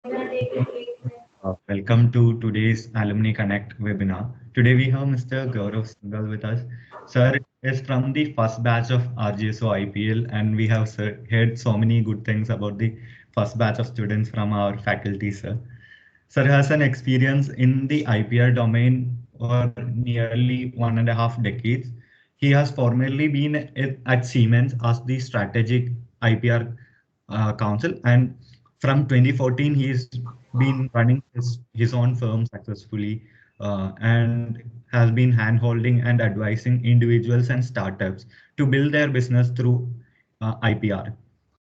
Welcome to today's Alumni Connect webinar. Today we have Mr. Gaurav Singhal with us. Sir is from the first batch of RGSOIPL, and we have heard so many good things about the first batch of students from our faculty, sir. Sir has an experience in the IPR domain for nearly 1.5 decades. He has formerly been at Siemens as the strategic IPR counsel, and from 2014 he's been running his own firm successfully, and has been hand-holding and advising individuals and startups to build their business through IPR.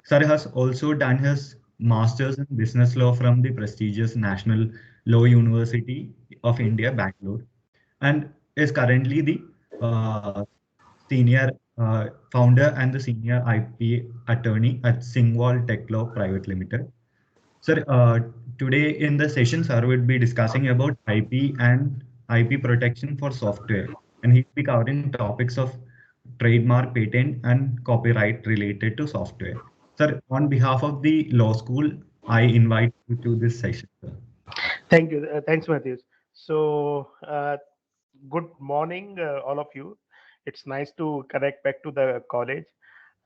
Sir has also done his master's in business law from the prestigious National Law University of India, Bangalore, and is currently the uh, senior founder and the senior IP attorney at Singhwal Techlaw Private Limited. Sir, today in the session, sir will be discussing about IP and IP protection for software, and he'll be covering topics of trademark, patent, and copyright related to software. Sir, on behalf of the law school, I invite you to this session, sir. Thank you. Thanks, Matthews. Good morning, all of you. It's nice to connect back to the college.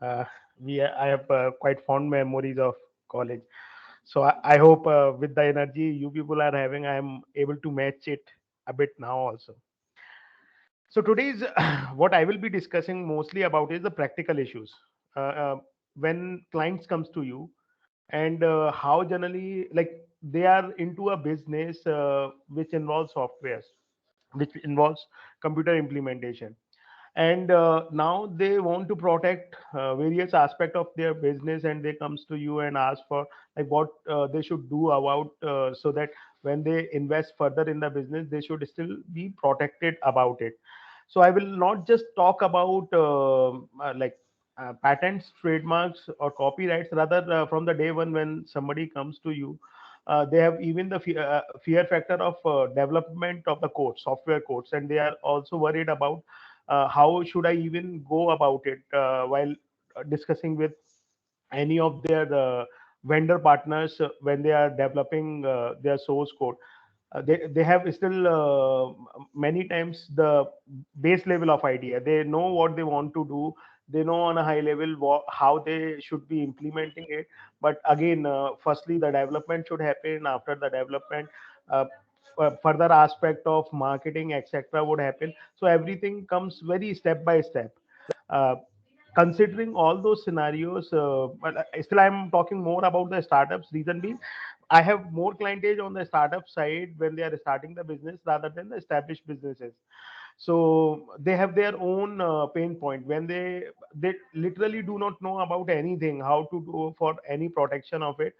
Uh, I have quite fond memories of college. I hope with the energy you people are having, I am able to match it a bit now also. So today's what I will be discussing mostly about is the practical issues. Uh, uh, when clients comes to you, and how generally like they are into a business which involves softwares, which involves computer implementation, and now they want to protect various aspect of their business, and they comes to you and ask for like what they should do about so that when they invest further in the business they should still be protected about it. So I will not just talk about patents, trademarks, or copyrights. Rather, from the day one when somebody comes to you, they have even the fear factor of development of the code, software codes, and they are also worried about how should I even go about it while discussing with any of their vendor partners when they are developing their source code. They have still many times the base level of idea. They know what they want to do. They know on a high level how they should be implementing it. But again, firstly, the development should happen. After the development, uh, further aspect of marketing, etc., would happen. So everything comes very step by step. Uh, Considering all those scenarios, but still I'm talking more about the startups. Reason being, I have more clientage on the startup side when they are starting the business rather than the established businesses. So they have their own pain point when they literally do not know about anything, how to do for any protection of it.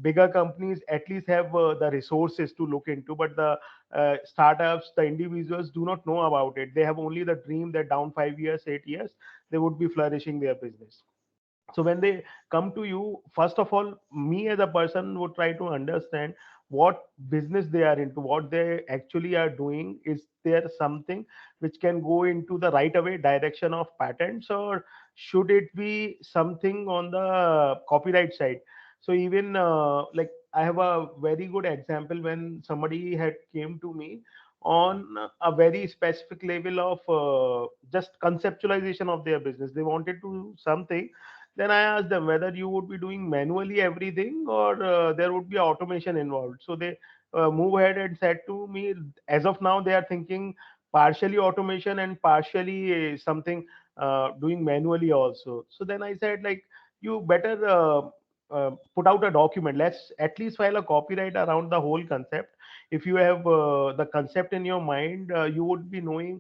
Bigger companies at least have the resources to look into, but the startups, the individuals do not know about it. They have only the dream that down 5 years, 8 years, they would be flourishing their business. So when they come to you, first of all, me as a person would try to understand what business they are into, what they actually are doing. Is there something which can go into the right away direction of patents, or should it be something on the copyright side? So even I have a very good example when somebody had came to me on a very specific level of just conceptualization of their business. They wanted to do something. Then I asked them whether you would be doing manually everything, or there would be automation involved. So they move ahead and said to me, as of now, they are thinking partially automation and partially something doing manually also. So then I said, like, you better put out a document. Let's at least file a copyright around the whole concept. If you have the concept in your mind, you would be knowing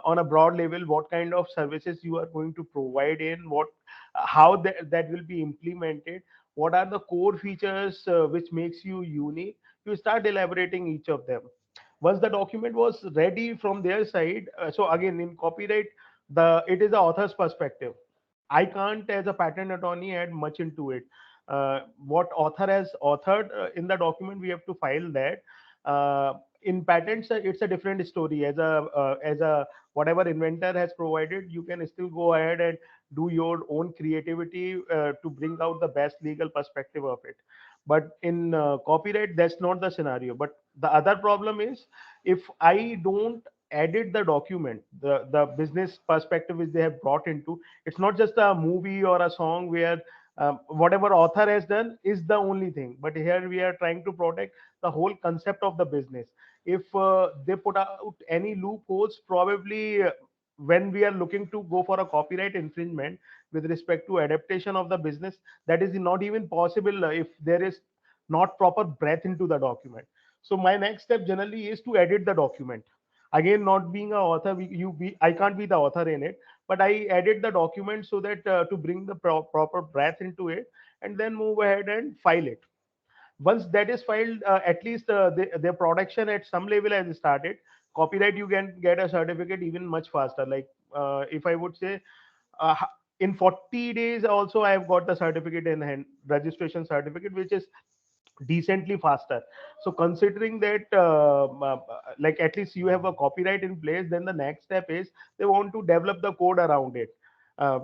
on a broad level what kind of services you are going to provide in what how that will be implemented, what are the core features which makes you unique. You start elaborating each of them. Once the document was ready from their side, so again in copyright, the it is the author's perspective. I can't as a patent attorney add much into it. What author has authored in the document, we have to file that. in patents, it's a different story. As a whatever inventor has provided, you can still go ahead and do your own creativity to bring out the best legal perspective of it. But in copyright, that's not the scenario. But the other problem is, if I don't edit the document, the business perspective which they have brought into, it's not just a movie or a song where whatever author has done is the only thing, but here we are trying to protect the whole concept of the business. If they put out any loopholes, probably when we are looking to go for a copyright infringement with respect to adaptation of the business, that is not even possible if there is not proper breadth into the document. So my next step generally is to edit the document. Again, not being a author, I can't be the author in it, but I edit the document so that to bring the proper breadth into it, and then move ahead and file it. Once that is filed, at least their production at some level has started. Copyright, you can get a certificate even much faster. Like if I would say, uh, in 40 days also I have got the certificate in hand, registration certificate, which is decently faster. So considering that like at least you have a copyright in place, then the next step is they want to develop the code around it. uh,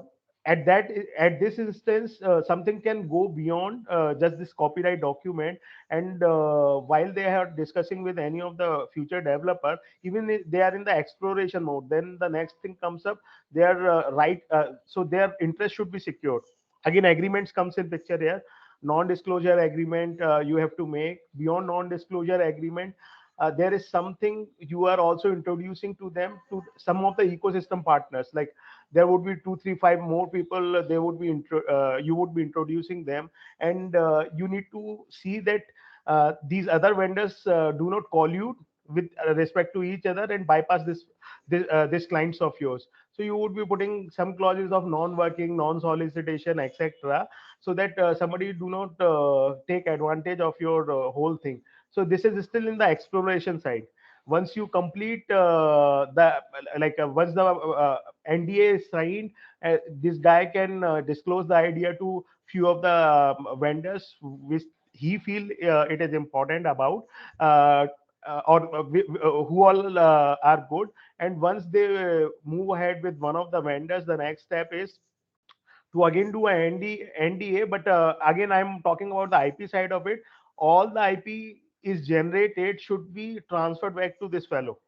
at that at this instance, something can go beyond just this copyright document. And while they are discussing with any of the future developer, even if they are in the exploration mode, then the next thing comes up, their right so their interest should be secured. Again, agreements comes in picture here. Non-disclosure agreement you have to make. Beyond non-disclosure agreement, there is something you are also introducing to them, to some of the ecosystem partners. Like there would be 2 3 5 more people, they would be you would be introducing them. And you need to see that these other vendors do not collude with respect to each other and bypass this clients of yours. So you would be putting some clauses of non-working, non-solicitation, etc., so that somebody do not take advantage of your whole thing. So this is still in the exploration side. Once you complete the like once the NDA is signed, this guy can disclose the idea to few of the vendors which he feel it is important about, uh, who all are good. And once they move ahead with one of the vendors, the next step is to again do a NDA. But again, I'm talking about the IP side of it. All the IP is generated should be transferred back to this fellow.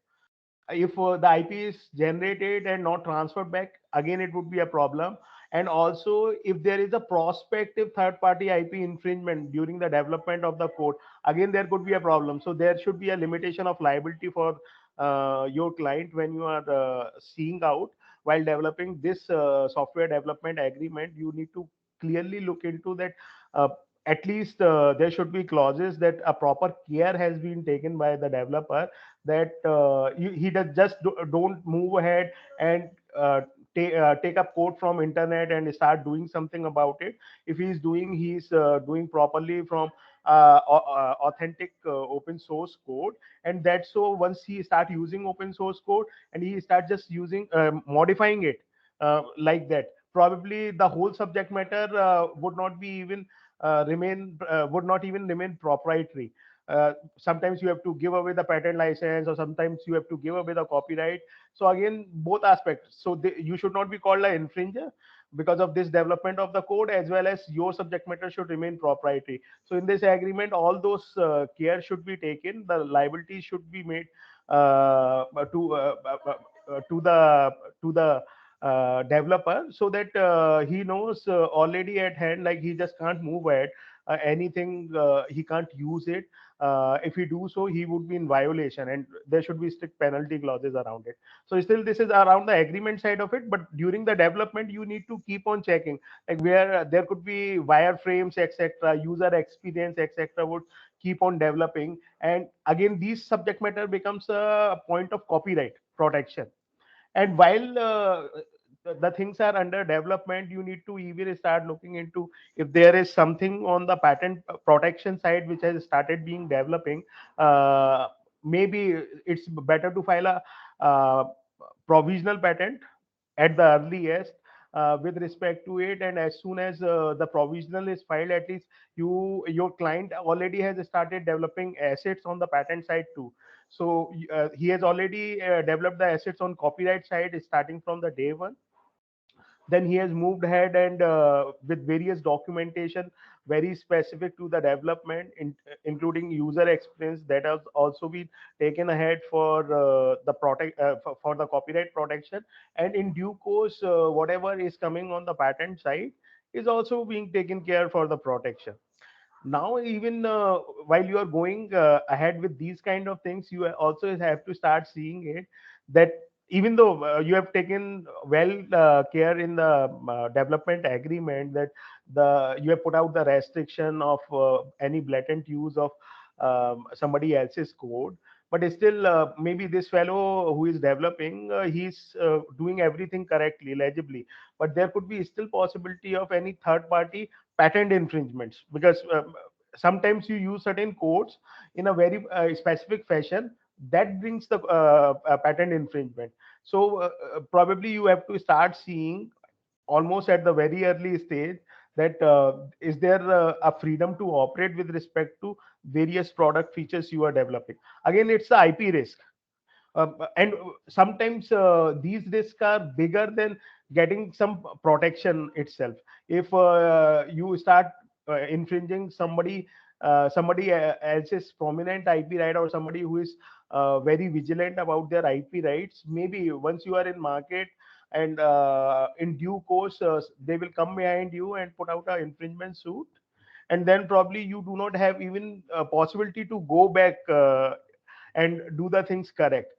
If the IP is generated and not transferred back, again it would be a problem. And also, if there is a prospective third party IP infringement during the development of the code, again there could be a problem. So there should be a limitation of liability for your client when you are seeing out while developing this software development agreement. You need to clearly look into that. At least there should be clauses that a proper care has been taken by the developer, that he does just don't move ahead and take up code from internet and start doing something about it. If he's doing properly from authentic open source code. And that's so once he start using open source code and he start just using modifying it like that, probably the whole subject matter would not be even remain would not even remain proprietary. Sometimes you have to give away the patent license, or sometimes you have to give away the copyright. So again, both aspects. So you should not be called an infringer because of this development of the code, as well as your subject matter should remain proprietary. So in this agreement, all those care should be taken. The liability should be made to to the developer, so that he knows already at hand, like he just can't move ahead anything, he can't use it. If he do so, he would be in violation, and there should be strict penalty clauses around it. So still, this is around the agreement side of it. But during the development, you need to keep on checking, like where there could be wireframes, etc., user experience, etc., would keep on developing. And again, these subject matter becomes a point of copyright protection. And while the things are under development, you need to even start looking into if there is something on the patent protection side which has started being developing. uh, Maybe it's better to file a provisional patent at the earliest, with respect to it. And as soon as the provisional is filed, at least your client already has started developing assets on the patent side too. So he has already developed the assets on copyright side starting from the day one. Then he has moved ahead and with various documentation very specific to the development, including user experience, that has also been taken ahead for for the copyright protection. And in due course, whatever is coming on the patent side is also being taken care for the protection. Now even while you are going ahead with these kind of things, you also have to start seeing it that even though you have taken well care in the development agreement, that the you have put out the restriction of any blatant use of somebody else's code, but still maybe this fellow who is developing, he's doing everything correctly, legibly, but there could be still possibility of any third party patent infringements, because sometimes you use certain codes in a very specific fashion that brings the patent infringement. So probably you have to start seeing almost at the very early stage that is there a freedom to operate with respect to various product features you are developing. Again, it's the IP risk. And sometimes these risks are bigger than getting some protection itself. If you start infringing somebody else's prominent IP right, or somebody who is very vigilant about their IP rights, maybe once you are in market and in due course they will come behind you and put out an infringement suit, and then probably you do not have even a possibility to go back and do the things correct.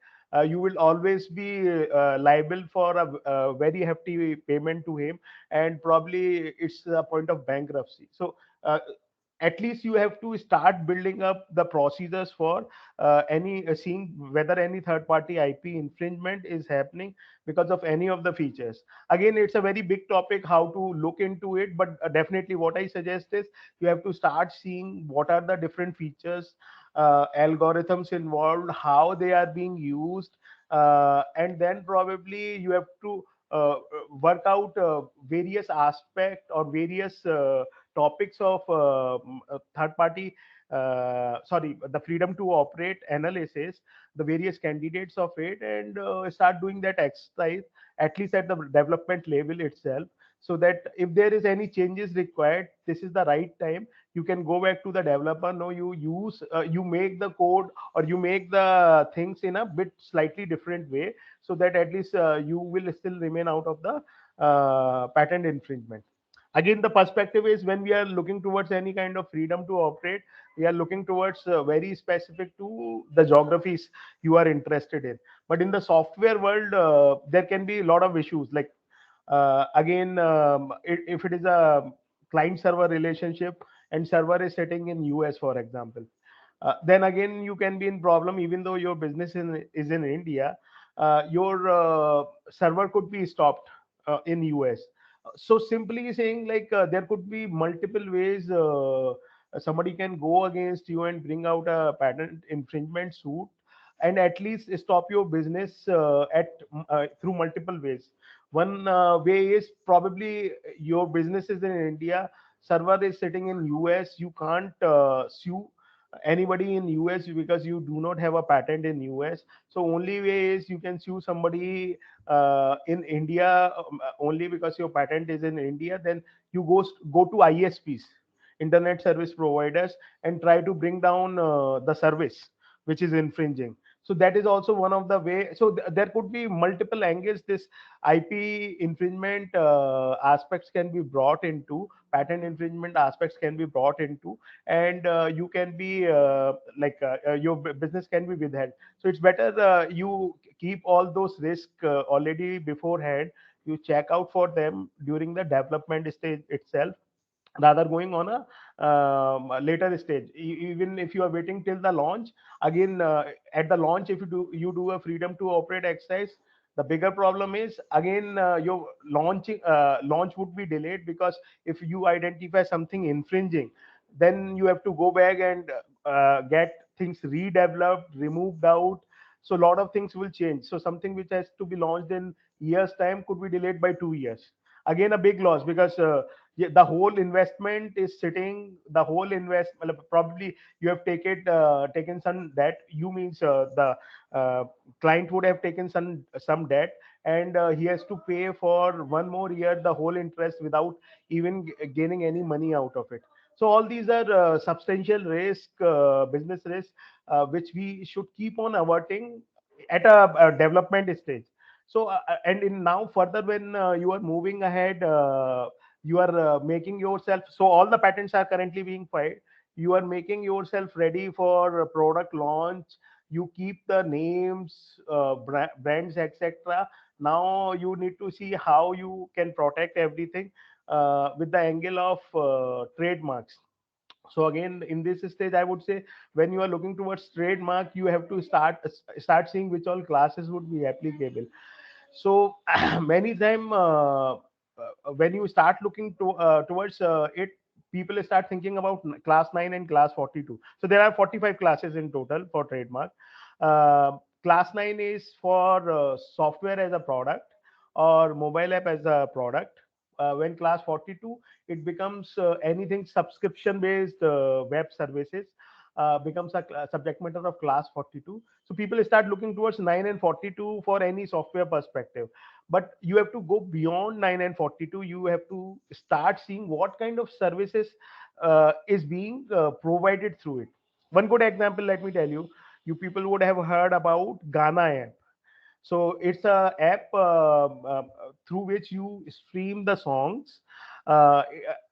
You will always be liable for a very hefty payment to him, and probably it's a point of bankruptcy. So at least you have to start building up the procedures for any seeing whether any third party IP infringement is happening because of any of the features. Again, it's a very big topic how to look into it, but definitely what I suggest is you have to start seeing what are the different features, algorithms involved, how they are being used, and then probably you have to work out various aspects or various topics of third party sorry, the freedom to operate analysis, the various candidates of it, and start doing that exercise at least at the development level itself, so that if there is any changes required, this is the right time. You can go back to the developer. No, you use you make the code or you make the things in a bit slightly different way, so that at least you will still remain out of the patent infringement. Again, the perspective is when we are looking towards any kind of freedom to operate, we are looking towards very specific to the geographies you are interested in. But in the software world, there can be a lot of issues, like again, if it is a client server relationship and server is sitting in US, for example, then again you can be in problem. Even though your business is in India, your server could be stopped in US. So simply saying, like, there could be multiple ways somebody can go against you and bring out a patent infringement suit, and at least stop your business through multiple ways. One way is probably your business is in India, server is sitting in US. You can't sue anybody in US because you do not have a patent in US. So only way is you can sue somebody in India, only because your patent is in India. Then you go to ISPs, internet service providers, and try to bring down the service which is infringing. So that is also one of the way. So there could be multiple angles this IP infringement aspects can be brought into, patent infringement aspects can be brought into, and you can be your business can be withheld. So it's better you keep all those risks already beforehand. You check out for them during the development stage itself, rather going on a later stage. Even if you are waiting till the launch, again at the launch, if you do a freedom to operate exercise, the bigger problem is again your launch would be delayed, because if you identify something infringing, then you have to go back and get things redeveloped, removed out. So a lot of things will change. So something which has to be launched in years time could be delayed by 2 years. Again, a big loss, because the whole investment is sitting, the whole probably you have taken some debt. You means the uh, client would have taken some debt, and he has to pay for 1 more year the whole interest without even gaining any money out of it. So all these are substantial risk, business risk, which we should keep on averting at a development stage. So and in now further, when you are moving ahead, you are making yourself, so all the patents are currently being filed, you are making yourself ready for product launch, you keep the names, brands, etc. Now you need to see how you can protect everything with the angle of trademarks. So again, in this stage, I would say, when you are looking towards trademark, you have to start seeing which all classes would be applicable. So many time, when you start looking towards it, people start thinking about class 9 and class 42. So there are 45 classes in total for trademark. Class 9 is for software as a product or mobile app as a product. When class 42, it becomes anything subscription based web services, becomes a subject matter of class 42. So people start looking towards 9 and 42 for any software perspective. But you have to go beyond 9 and 42. You have to start seeing what kind of services is being provided through it. One good example, let me tell you, you people would have heard about Ghana app. So it's a app through which you stream the songs.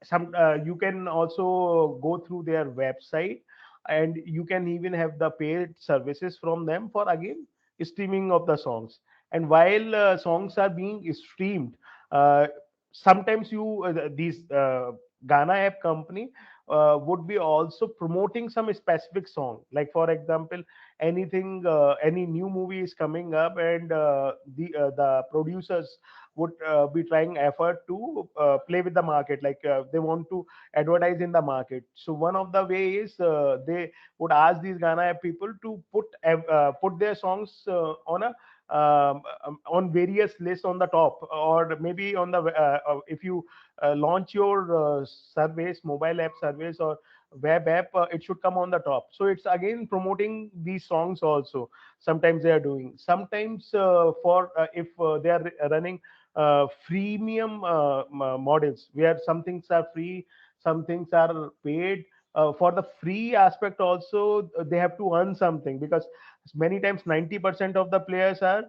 Some You can also go through their website, and you can even have the paid services from them for, again, streaming of the songs. And while songs are being streamed, uh, sometimes these Ghana app company would be also promoting some specific song. Like for example, any new movie is coming up, and the producers would be trying effort to play with the market, like they want to advertise in the market. So one of the way is they would ask these Ghana app people to put their songs on various lists on the top, or maybe on the if you launch your service, mobile app service or web app, it should come on the top. So it's again promoting these songs also. Sometimes they are doing, sometimes for if they are running freemium models, where some things are free, some things are paid. For the free aspect also, they have to earn something, because many times 90% of the players are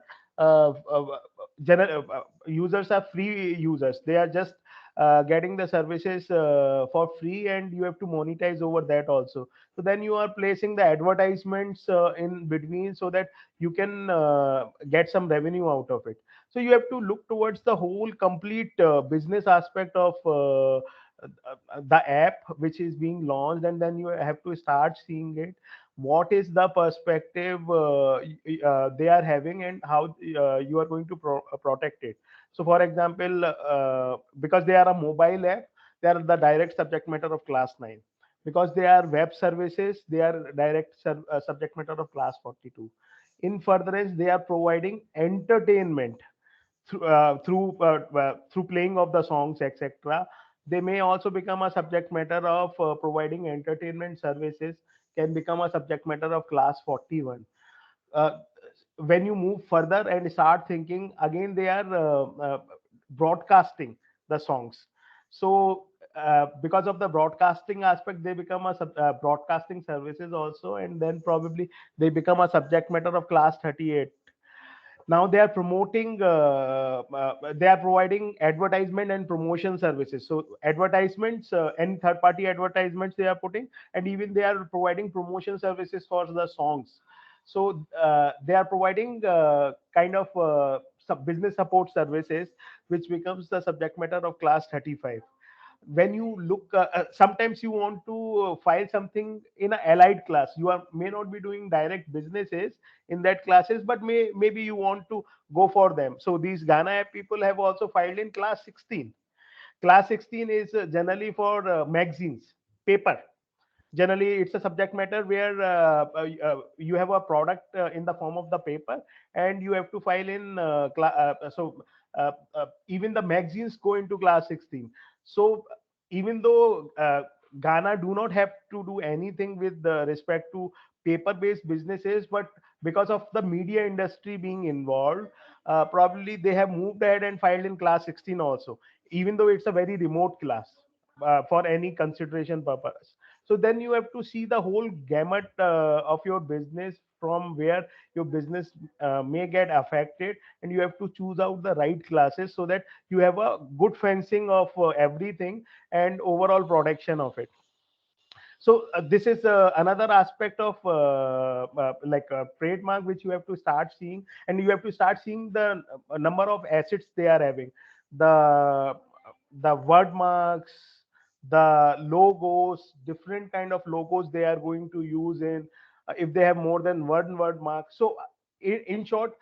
users are free users. They are just getting the services for free, and you have to monetize over that also. So then you are placing the advertisements in between, so that you can get some revenue out of it. So you have to look towards the whole complete business aspect of the app which is being launched, and then you have to start seeing it, what is the perspective they are having, and how you are going to protect it. So for example, because they are a mobile app, they are the direct subject matter of class 9. Because they are web services, they are subject matter of class 42. In furtherance, they are providing entertainment through playing of the songs, etc. They may also become a subject matter of providing entertainment services, can become a subject matter of class 41. uh, when you move further and start thinking, again they are broadcasting the songs. So because of the broadcasting aspect, they become broadcasting services also, and then probably they become a subject matter of class 38. Now they are they are providing advertisement and promotion services. So advertisements and third party advertisements they are putting, and even they are providing promotion services for the songs. So they are providing kind of business support services, which becomes the subject matter of class 35. When you look, sometimes you want to file something in a allied class, you are may not be doing direct businesses in that classes, but maybe you want to go for them. So these Ghana app people have also filed in class 16. Class 16 is generally for magazines, paper. Generally it's a subject matter where you have a product in the form of the paper, and you have to file in Even the magazines go into class 16. So even though Ghana do not have to do anything with respect to paper-based businesses, but because of the media industry being involved, probably they have moved ahead and filed in class 16 also, even though it's a very remote class for any consideration purpose. So then you have to see the whole gamut of your business, from where your business may get affected, and you have to choose out the right classes so that you have a good fencing of everything and overall protection of it. So this is another aspect of like a trademark, which you have to start seeing, and you have to start seeing the number of assets they are having, the word marks, the logos, different kind of logos they are going to use in, if they have more than one word mark. So in short,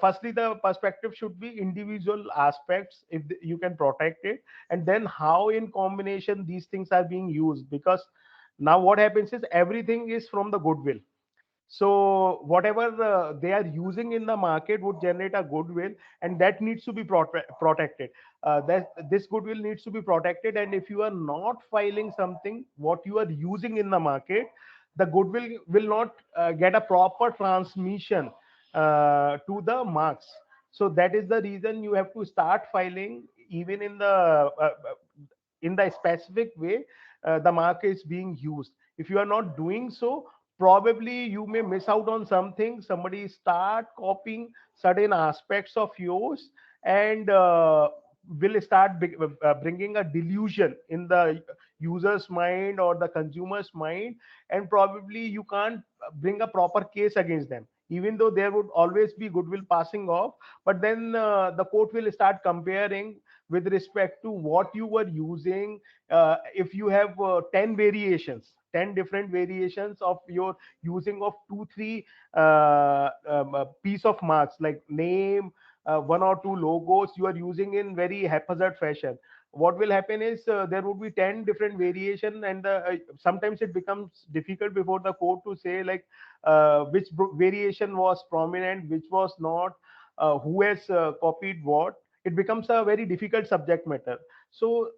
firstly the perspective should be individual aspects, if you can protect it, and then how in combination these things are being used. Because now what happens is everything is from the goodwill. So whatever they are using in the market would generate a goodwill, and that needs to be protected. That this goodwill needs to be protected, and if you are not filing something what you are using in the market, the goodwill will not get a proper transmission to the marks. So that is the reason you have to start filing, even in the specific way the mark is being used. If you are not doing so, probably you may miss out on something. Somebody start copying certain aspects of yours, and will start bringing a delusion in the user's mind or the consumer's mind, and probably you can't bring a proper case against them, even though there would always be goodwill passing off. But then the court will start comparing with respect to what you were using. If you have 10 variations, 10 different variations of your using of 2 3 piece of marks, like name, one or two logos you are using in very haphazard fashion, what will happen is there would be 10 different variation, and sometimes it becomes difficult before the court to say, like, which variation was prominent, which was not, who has copied what. It becomes a very difficult subject matter. So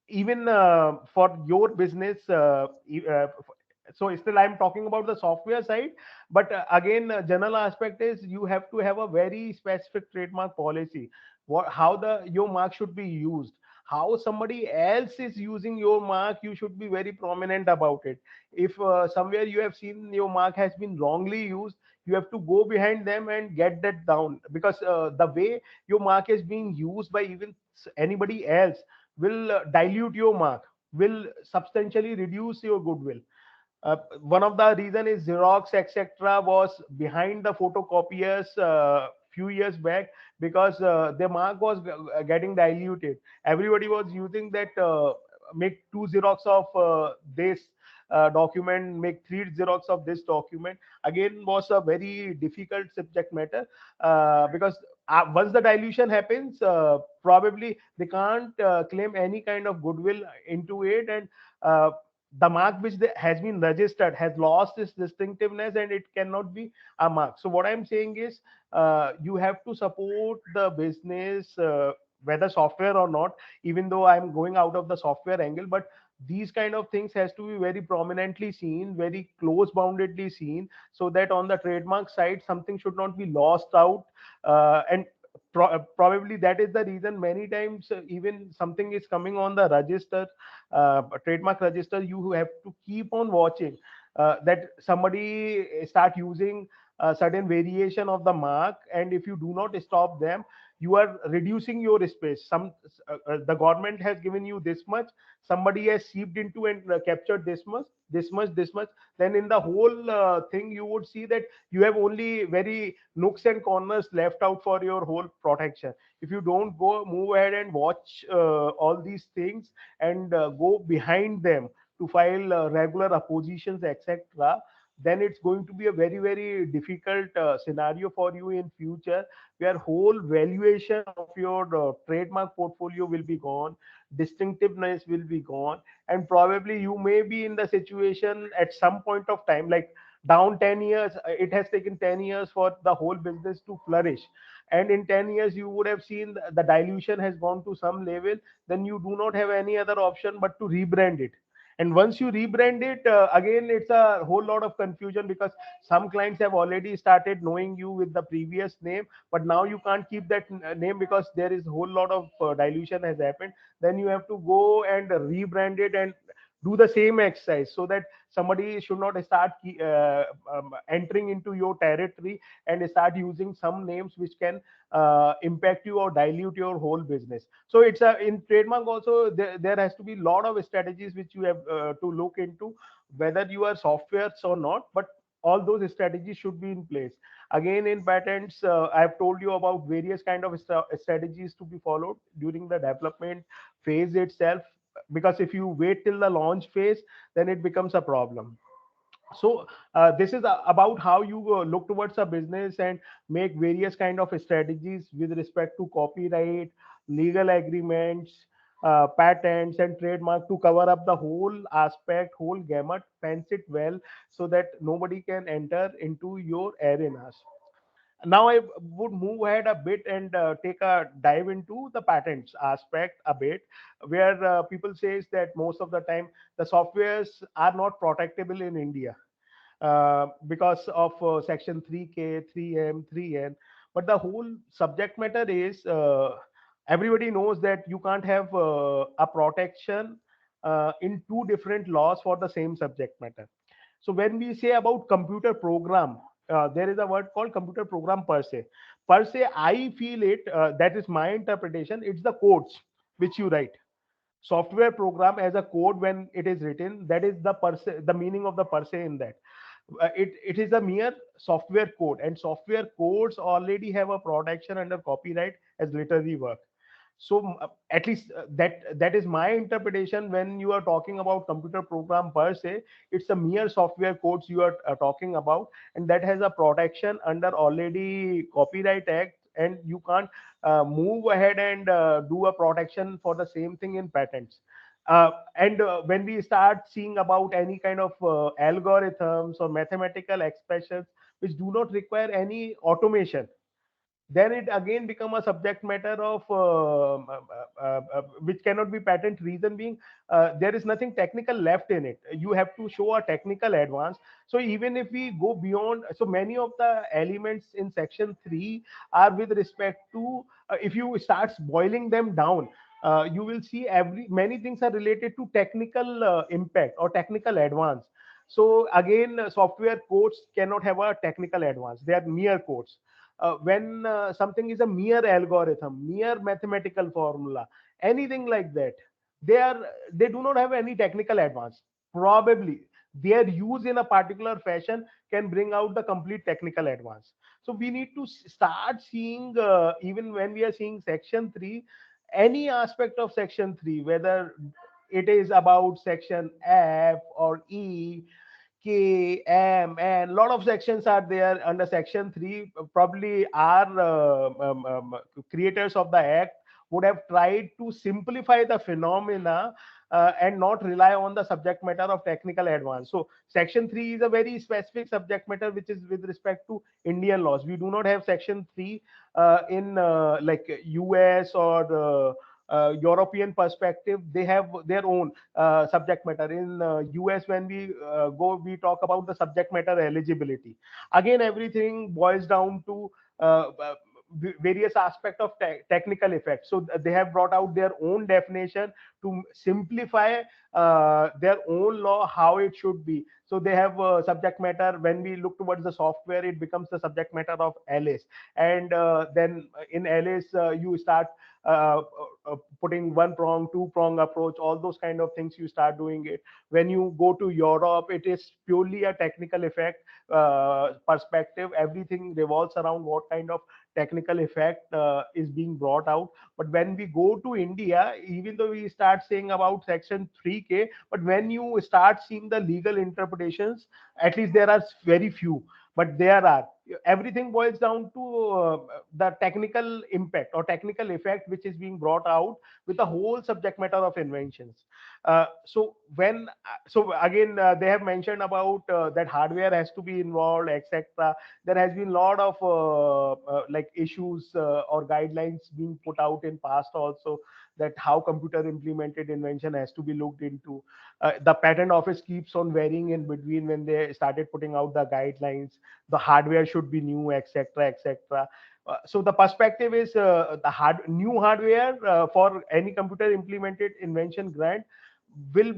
even for your business, so still I'm talking about the software side, but again, general aspect is you have to have a very specific trademark policy, what, how the your mark should be used, how somebody else is using your mark, you should be very prominent about it. If somewhere you have seen your mark has been wrongly used, you have to go behind them and get that down, because the way your mark is being used by even anybody else will dilute your mark, will substantially reduce your goodwill. One of the reason is Xerox etc. was behind the photocopiers few years back, because their mark was getting diluted. Everybody was using that, make two Xerox of this document, make three Xerox of this document. Again, was a very difficult subject matter, because once the dilution happens, probably they can't claim any kind of goodwill into it, and the mark which has been registered has lost its distinctiveness, and it cannot be a mark. So what I'm saying is, you have to support the business, whether software or not, even though I'm going out of the software angle, but these kind of things has to be very prominently seen, very close boundedly seen, so that on the trademark side something should not be lost out. And probably that is the reason many times, even something is coming on the register, trademark register, you have to keep on watching that somebody start using a certain variation of the mark, and if you do not stop them, you are reducing your space. The government has given you this much, somebody has seeped into and captured this much, this much, this much. Then in the whole thing, you would see that you have only very nooks and corners left out for your whole protection. If you don't go move ahead and watch all these things, and go behind them to file regular oppositions etc., then it's going to be a very very difficult scenario for you in future, where whole valuation of your trademark portfolio will be gone, distinctiveness will be gone, and probably you may be in the situation at some point of time, like down 10 years, it has taken 10 years for the whole business to flourish, and in 10 years you would have seen the dilution has gone to some level, then you do not have any other option but to rebrand it. And once you rebrand it, again it's a whole lot of confusion, because some clients have already started knowing you with the previous name, but now you can't keep that name because there is a whole lot of dilution has happened. Then you have to go and rebrand it and do the same exercise, so that somebody should not start entering into your territory and start using some names which can impact you or dilute your whole business. So it's a, in trademark also there has to be a lot of strategies which you have to look into, whether you are softwares or not, but all those strategies should be in place. Again, in patents, I have told you about various kind of strategies to be followed during the development phase itself, because if you wait till the launch phase, then it becomes a problem. So this is about how you look towards a business and make various kind of strategies with respect to copyright, legal agreements, patents and trademark, to cover up the whole aspect, whole gamut, fence it well, so that nobody can enter into your arenas. Now I would move ahead a bit and take a dive into the patents aspect a bit, where people says that most of the time the softwares are not protectable in India because of section 3k, 3m, 3n. But the whole subject matter is, everybody knows that you can't have a protection in two different laws for the same subject matter. So when we say about computer program, there is a word called computer program per se. Per se, I feel it, that is my interpretation, it's the codes which you write. Software program as a code, when it is written, that is the per se, the meaning of the per se in that. It is a mere software code, and software codes already have a protection under copyright as literary work. So at least that is my interpretation. When you are talking about computer program per se, it's a mere software codes you are talking about, and that has a protection under already copyright act, and you can't move ahead and do a protection for the same thing in patents. And when we start seeing about any kind of algorithms or mathematical expressions which do not require any automation, then it again become a subject matter of which cannot be patent. Reason being, there is nothing technical left in it. You have to show a technical advance. So even if we go beyond, so many of the elements in section 3 are with respect to, if you start boiling them down, you will see every many things are related to technical impact or technical advance. So again, software codes cannot have a technical advance, they are mere codes. When something is a mere algorithm, mere mathematical formula, anything like that, they are, they do not have any technical advance. Probably their use in a particular fashion can bring out the complete technical advance. So we need to start seeing, even when we are seeing section 3, any aspect of section 3, whether it is about section F or E, K, M, and a lot of sections are there under section 3. Probably our creators of the act would have tried to simplify the phenomena and not rely on the subject matter of technical advance. So section 3 is a very specific subject matter which is with respect to Indian laws. We do not have section 3 in like US or European perspective. They have their own subject matter. In US, when we we talk about the subject matter eligibility. Again, everything boils down to various aspect of technical effects. So they have brought out their own definition to simplify their own law, how it should be. So they have subject matter. When we look towards the software, it becomes the subject matter of Alice, and then in Alice you start uh, putting one prong, two prong approach, all those kind of things you start doing it. When you go to Europe, it is purely a technical effect perspective. Everything revolves around what kind of technical effect is being brought out. But when we go to India, even though we start saying about section 3k, but when you start seeing the legal interpretations, at least there are very few, but there are. everything boils down to the technical impact or technical effect which is being brought out with the whole subject matter of inventions. So again, they have mentioned about that hardware has to be involved, etc. There has been a lot of like issues or guidelines being put out in past also, that how computer implemented invention has to be looked into. The patent office keeps on varying in between when they started putting out the guidelines. The hardware should be new, etc., etc. So the perspective is the new hardware for any computer implemented invention grant will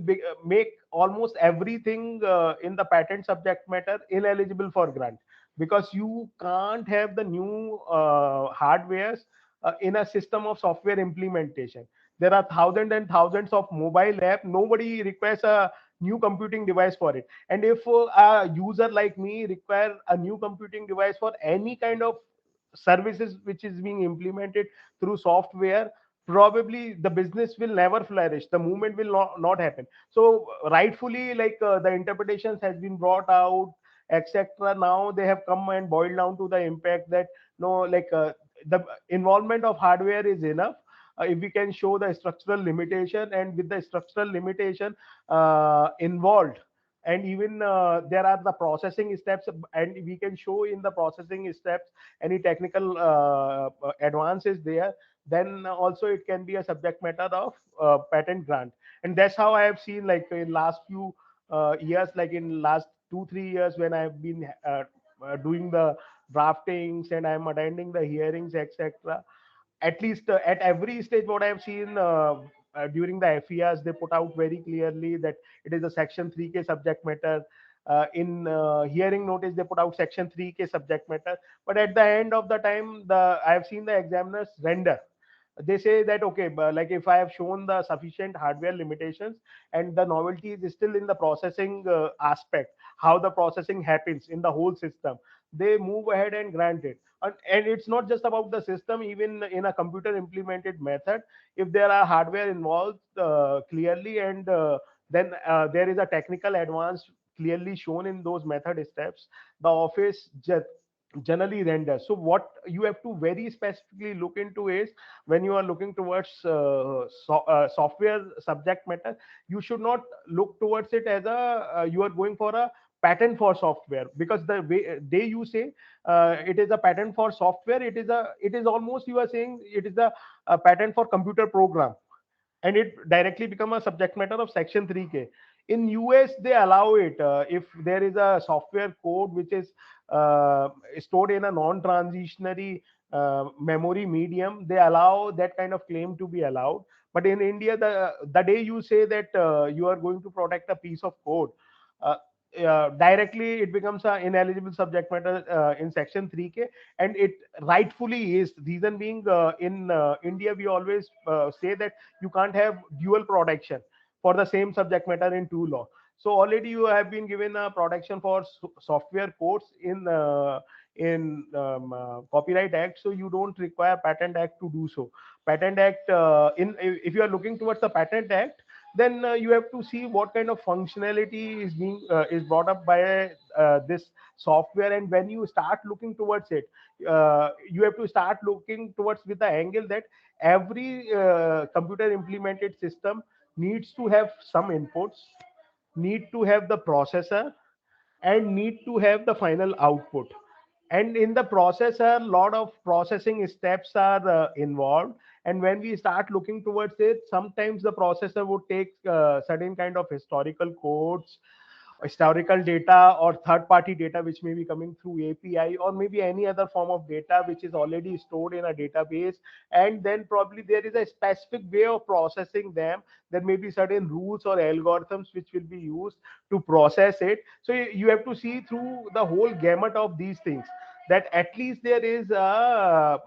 make almost everything in the patent subject matter ineligible for grant, because you can't have the new hardwares in a system of software implementation. There are thousands and thousands of mobile app. Nobody requires a new computing device for it. And if a user like me require a new computing device for any kind of services which is being implemented through software, probably the business will never flourish, the movement will not happen. So rightfully, like the interpretations has been brought out, etc. Now they have come and boiled down to the impact that no, like the involvement of hardware is enough. If we can show the structural limitation, and with the structural limitation involved, and even there are the processing steps, and we can show in the processing steps any technical advances there, then also it can be a subject matter of patent grant. And that's how I have seen, like in last few years, like in last 2 3 years, when I have been doing the draftings and I'm attending the hearings, etc. At least at every stage, what I have seen during the FERs, they put out very clearly that it is a section 3K subject matter. In hearing notice, they put out section 3K subject matter. But at the end of the time, I have seen the examiners render. They say that okay, but like if I have shown the sufficient hardware limitations and the novelty is still in the processing aspect, how the processing happens in the whole system, they move ahead and grant it. And it's not just about the system, even in a computer implemented method, if there are hardware involved clearly, and then there is a technical advance clearly shown in those method steps, the office generally renders. So what you have to very specifically look into is, when you are looking towards software subject matter, you should not look towards it as a you are going for a patent for software, because the way they you say it is a patent for software, it is almost you are saying it is a patent for computer program, and it directly become a subject matter of section 3K. In US they allow it if there is a software code which is stored in a non-transitionary memory medium, they allow that kind of claim to be allowed. But in India, the day you say that you are going to protect a piece of code, uh, directly it becomes an ineligible subject matter in section 3K. And it rightfully is. Reason being, in India we always say that you can't have dual protection for the same subject matter in two law. So already you have been given a protection for software codes in Copyright Act, so you don't require Patent Act to do so. Patent Act, in if you are looking towards the Patent Act, then you have to see what kind of functionality is being is brought up by this software. And when you start looking towards it, you have to start looking towards with the angle that every computer implemented system needs to have some inputs, need to have the processor, and need to have the final output. And in the processor, a lot of processing steps are involved. And when we start looking towards it, sometimes the processor would take certain kind of historical codes, historical data, or third party data which may be coming through API, or maybe any other form of data which is already stored in a database. And then probably there is a specific way of processing them. There may be certain rules or algorithms which will be used to process it. So you have to see through the whole gamut of these things, that at least there is a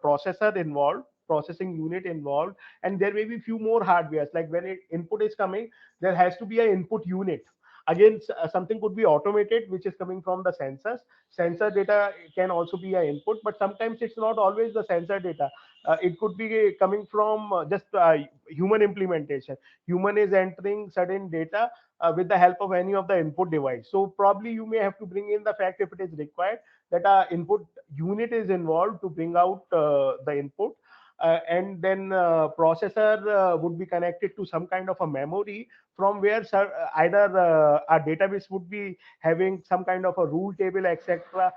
processor involved, processing unit involved, and there may be few more hardwares. Like when input is coming, there has to be an input unit. Again, something could be automated, which is coming from the sensors. Sensor data can also be an input, but sometimes it's not always the sensor data. It could be coming from just human implementation. Human is entering certain data with the help of any of the input device. So probably you may have to bring in the fact, if it is required, that a input unit is involved to bring out the input. And then processor would be connected to some kind of a memory, from where either our database would be having some kind of a rule table, etc.,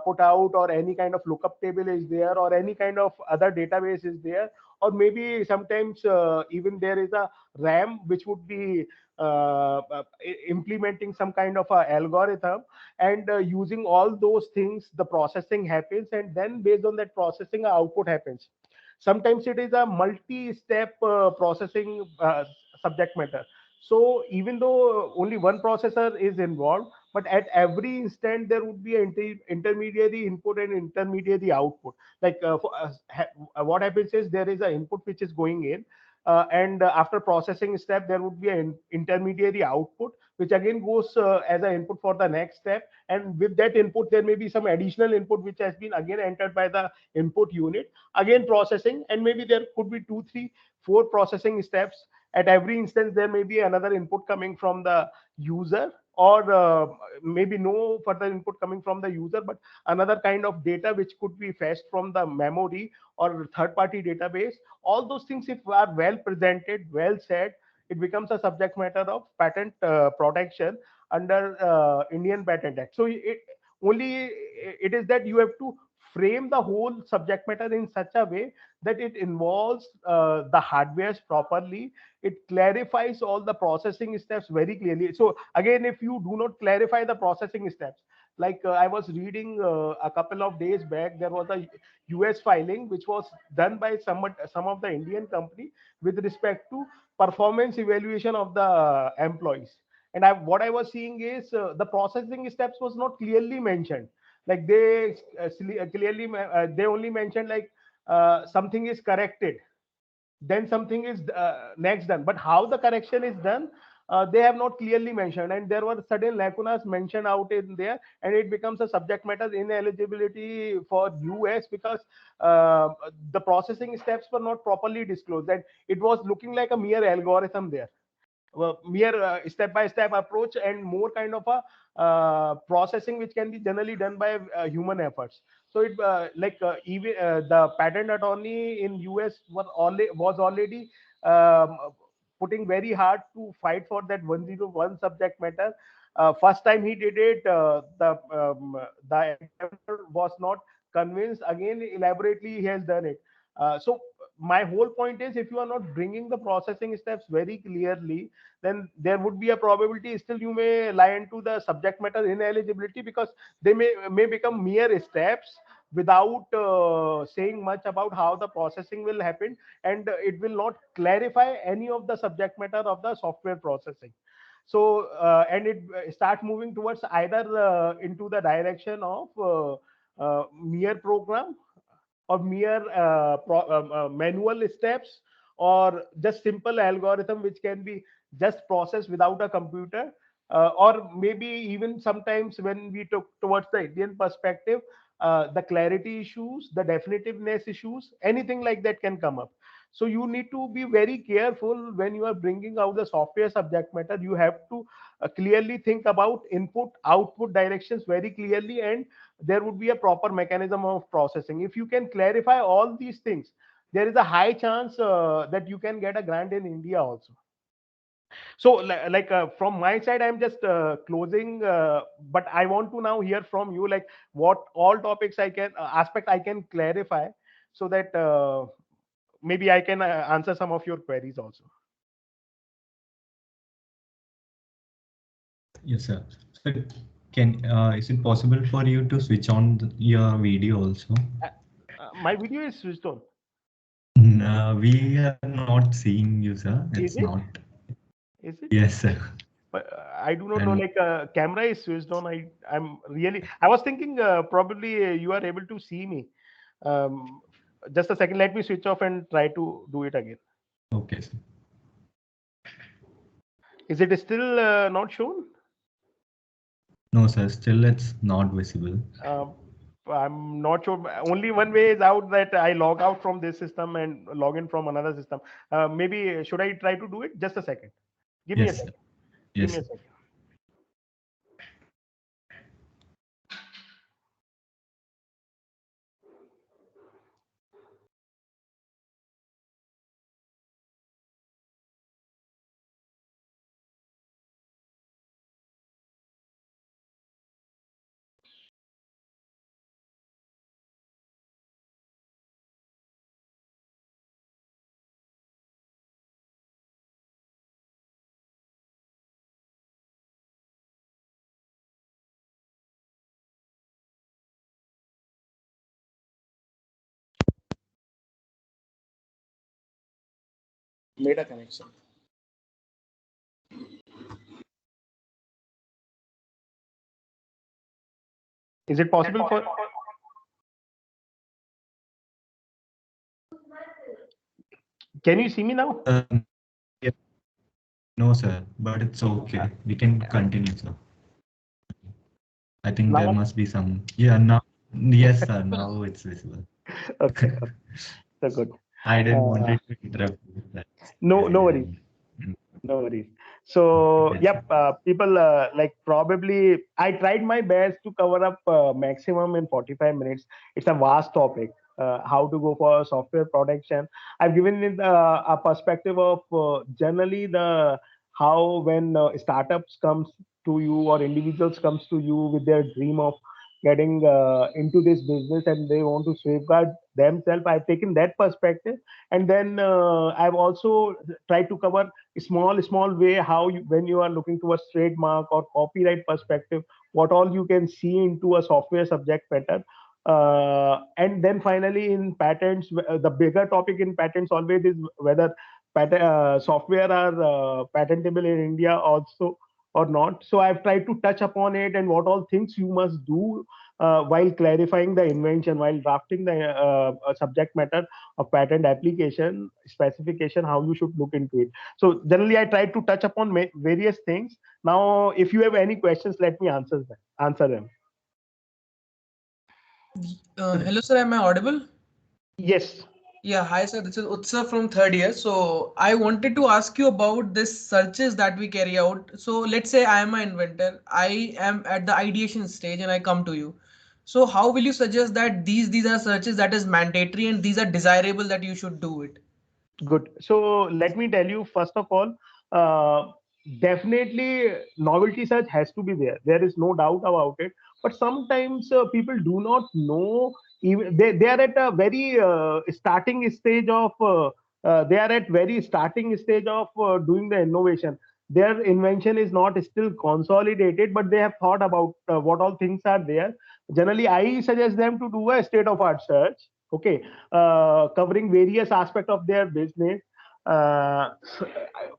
put out, or any kind of lookup table is there, or any kind of other database is there, or maybe sometimes even there is a RAM which would be implementing some kind of a algorithm, and using all those things, the processing happens, and then based on that processing, output happens. Sometimes it is a multi-step processing subject matter. So even though only one processor is involved, but at every instant there would be an intermediary input and intermediary output. Like what happens is, there is an input which is going in, and after processing step there would be an intermediary output, which again goes as an input for the next step. And with that input there may be some additional input which has been again entered by the input unit, again processing, and maybe there could be 2, 3, 4 processing steps. At every instance there may be another input coming from the user, or maybe no further input coming from the user, but another kind of data which could be fetched from the memory or third party database. All those things, if are well presented, well said, it becomes a subject matter of patent protection under Indian Patent Act. So it is that you have to frame the whole subject matter in such a way that it involves the hardwares properly. It clarifies all the processing steps very clearly. So again, if you do not clarify the processing steps, like I was reading a couple of days back, there was a US filing which was done by some of the Indian company with respect to performance evaluation of the employees. And what I was seeing is the processing steps was not clearly mentioned. Like they clearly they only mentioned like something is corrected, then something is next done, but how the correction is done, they have not clearly mentioned, and there were certain lacunas mentioned out in there, and it becomes a subject matter ineligibility for US, because uh, the processing steps were not properly disclosed, and it was looking like a mere algorithm there, mere step-by-step approach, and more kind of a processing which can be generally done by human efforts. So it even the patent attorney in US was already um, putting very hard to fight for that 101 subject matter. First time he did it, the examiner was not convinced. Again, elaborately he has done it. So my whole point is, if you are not bringing the processing steps very clearly, then there would be a probability still you may lie into the subject matter ineligibility, because they may become mere steps without saying much about how the processing will happen, and it will not clarify any of the subject matter of the software processing. So and it start moving towards either into the direction of mere program, or mere manual steps, or just simple algorithm which can be just processed without a computer, or maybe even sometimes when we took towards the Indian perspective, the clarity issues, the definitiveness issues, anything like that can come up. So you need to be very careful when you are bringing out the software subject matter. You have to clearly think about input output directions very clearly, and there would be a proper mechanism of processing. If you can clarify all these things, there is a high chance that you can get a grant in India also. So like from my side, I'm just closing, but I want to now hear from you, like what all topics I can aspect I can clarify, so that maybe I can answer some of your queries also. Yes, sir. So can is it possible for you to switch on your video also? My video is switched on. We are not seeing you, sir. It's Is it? not. Is it? Yes, sir. But I do not know. And Like camera is switched on. I'm really. I was thinking probably you are able to see me. Um, just a second. Let me switch off and try to do it again. okay, sir. Is it still not shown? No, sir. Still, it's not visible. Uh, I'm not sure. Only one way is out, that I log out from this system and log in from another system. Maybe should I try to do it? Just a second. Give me a Yes, sir. second. Give me Yes. a second. Made a connection. Is it possible for? Can you see me now? Yeah, no, sir. But it's okay. We can continue, sir. I think there Now? must be some. Yeah, now. Yes, sir. Now it's visible. Okay. Okay. So good. I didn't want Uh, it to interrupt you. That's no, why I no worries. didn't. No worries. So, Yes, sir. yep, people like probably I tried my best to cover up maximum in 45 minutes. It's a vast topic. How to go for software production. I've given it a perspective of generally the how when startups comes to you or individuals comes to you with their dream of getting into this business and they want to safeguard themselves. I've taken that perspective, and then I've also tried to cover small way how you, when you are looking towards trademark or copyright perspective, what all you can see into a software subject matter. And then finally in patents, the bigger topic in patents always is whether software are patentable in India also or not. So I've tried to touch upon it and what all things you must do while clarifying the invention, while drafting the subject matter of patent application specification, how you should look into it. So generally, I try to touch upon various things. Now, if you have any questions, let me answer them. Answer them. Hello, sir. Am I audible? Yes. Yeah, hi, sir. This is Utsav from third year. So I wanted to ask you about this searches that we carry out. So let's say I am an inventor. I am at the ideation stage and I come to you. So how will you suggest that these are searches that is mandatory and these are desirable that you should do it? Good. So let me tell you, first of all, definitely novelty search has to be there. There is no doubt about it. But sometimes people do not know, even they are at a very starting stage of they are at very starting stage of doing the innovation. Their invention is not still consolidated, but they have thought about what all things are there. Generally, I suggest them to do a state of art search. Okay, covering various aspects of their business.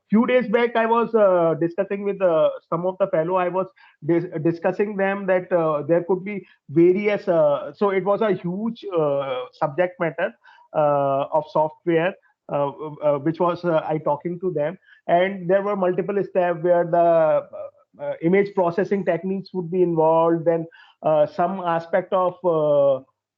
Few days back, I was discussing with some of the fellow. I was discussing them that there could be various. So it was a huge subject matter of software, which was I talking to them, and there were multiple steps where the image processing techniques would be involved. Then some aspect of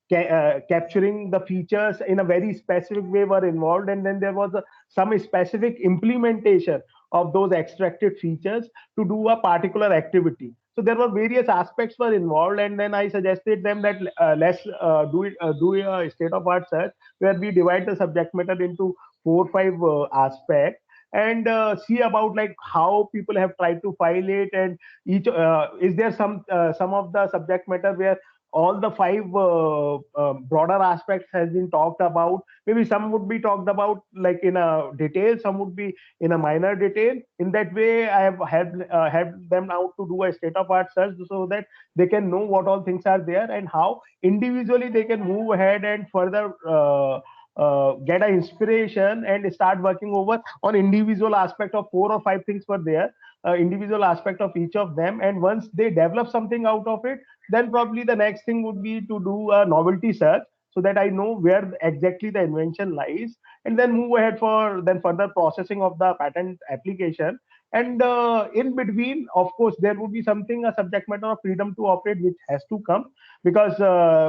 capturing the features in a very specific way were involved, and then there was some specific implementation of those extracted features to do a particular activity. So there were various aspects were involved, and then I suggested them that let's do a state of art search where we divide the subject matter into 4 or 5 aspects and see about like how people have tried to file it, and each is there some of the subject matter where all the 5 broader aspects has been talked about. Maybe some would be talked about like in a detail, some would be in a minor detail. In that way, I have helped them out to do a state of art search so that they can know what all things are there and how individually they can move ahead and further get an inspiration and start working over on individual aspect of 4 or 5 things were there, individual aspect of each of them. And once they develop something out of it, then probably the next thing would be to do a novelty search so that I know where exactly the invention lies, and then move ahead for then further processing of the patent application. And in between, of course, there would be something, a subject matter of freedom to operate, which has to come, because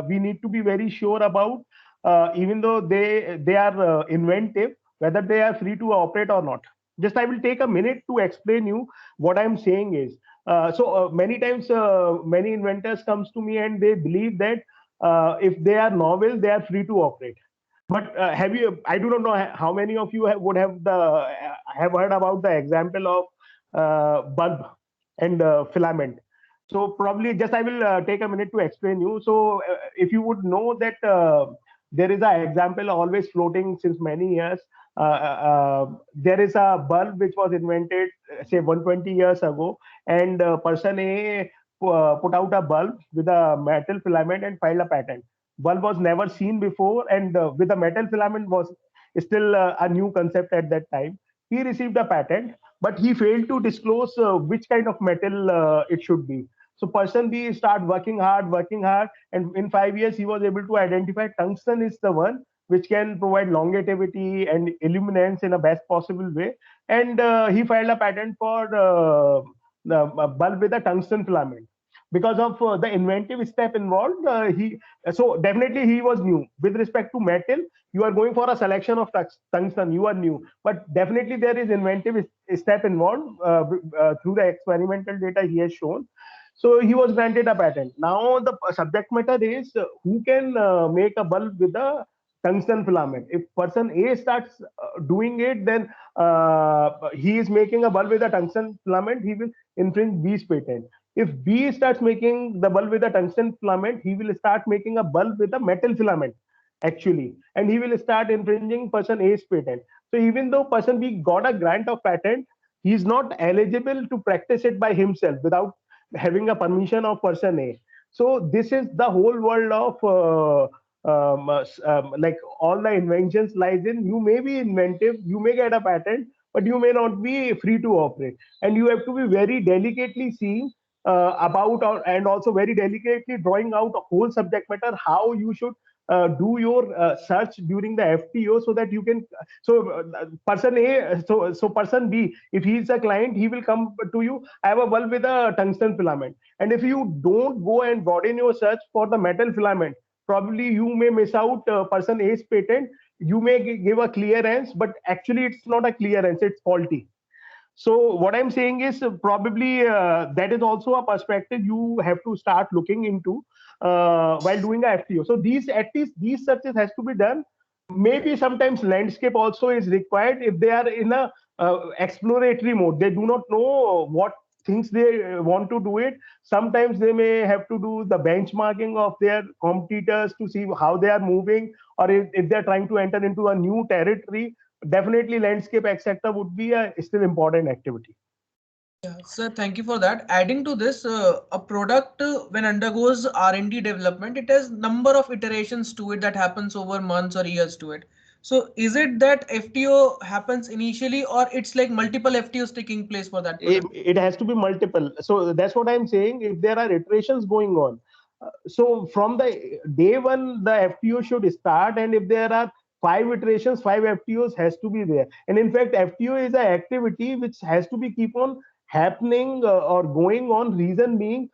we need to be very sure about, even though they are inventive, whether they are free to operate or not. Just I will take a minute to explain you what I'm saying is. Many times, many inventors comes to me and they believe that if they are novel, they are free to operate. But have you? I do not know how many of you would have heard about the example of bulb and filament. So probably just I will take a minute to explain you. So if you would know that there is an example always floating since many years. There is a bulb which was invented, say 120 years ago, and person A put out a bulb with a metal filament and filed a patent. Bulb was never seen before, and with the metal filament was still a new concept at that time. He received a patent, but he failed to disclose which kind of metal it should be. So person B start working hard, and in 5 years he was able to identify tungsten is the one which can provide longevity and illuminance in a best possible way. And he filed a patent for the bulb with a tungsten filament. Because of the inventive step involved, he so definitely he was new with respect to metal. You are going for a selection of tungsten, you are new, but definitely there is inventive step involved through the experimental data he has shown. So he was granted a patent. Now the subject matter is who can make a bulb with a tungsten filament. If person A starts doing it, then he is making a bulb with a tungsten filament, he will infringe B's patent. If B starts making the bulb with a tungsten filament, he will start making a bulb with a metal filament, actually, and he will start infringing person A's patent. So even though person B got a grant of patent, he is not eligible to practice it by himself without having a permission of person A. So this is the whole world of like all the inventions lies in, you may be inventive, you may get a patent, but you may not be free to operate, and you have to be very delicately seeing about, and also very delicately drawing out a whole subject matter, how you should do your search during the FTO, so that you can, so person A, so person B, if he is a client, he will come to you, I have a bulb with a tungsten filament, and if you don't go and broaden your search for the metal filament, probably you may miss out person A's patent. You may give a clearance, but actually it's not a clearance, it's faulty. So what I'm saying is probably that is also a perspective you have to start looking into while doing a FTO. So these, at least these searches has to be done. Maybe sometimes landscape also is required if they are in a exploratory mode. They do not know what things they want to do it. Sometimes they may have to do the benchmarking of their competitors to see how they are moving, or if they're trying to enter into a new territory. Definitely landscape etc would be a still important activity. Yeah, sir, thank you for that. Adding to this, a product when undergoes R&D development, it has number of iterations to it that happens over months or years to it. So is it that FTO happens initially, or it's like multiple FTOs taking place for that product? It has to be multiple. So that's what I'm saying. If there are iterations going on, so from the day one, the FTO should start, and if there are 5 iterations, 5 FTOs has to be there. And in fact, FTO is an activity which has to be keep on happening or going on. Reason being,